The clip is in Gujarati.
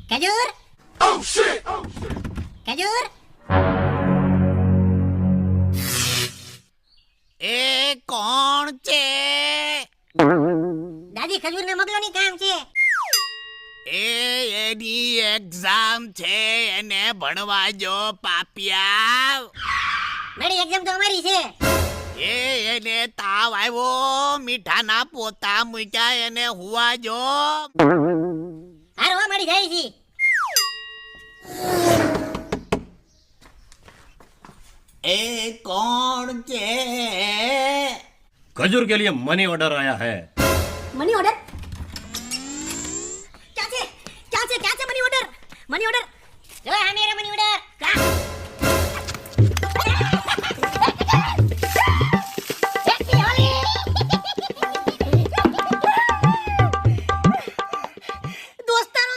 ખજૂર ખજૂર એ કોણ છે? દાદી ખજૂરને મોકલો ની કામ છે. એની એક્ઝામ છે, એને ભણવા જો પાપિયા. મારી એક્ઝામ તો અમારી છે. એને તાવ આવ્યો, મીઠાના પોતા મૂક્યા, એને હુવા જો. હારવા મળી જાય છે. એ કોણ છે? खजूर के लिए मनी ऑर्डर आया है. Money order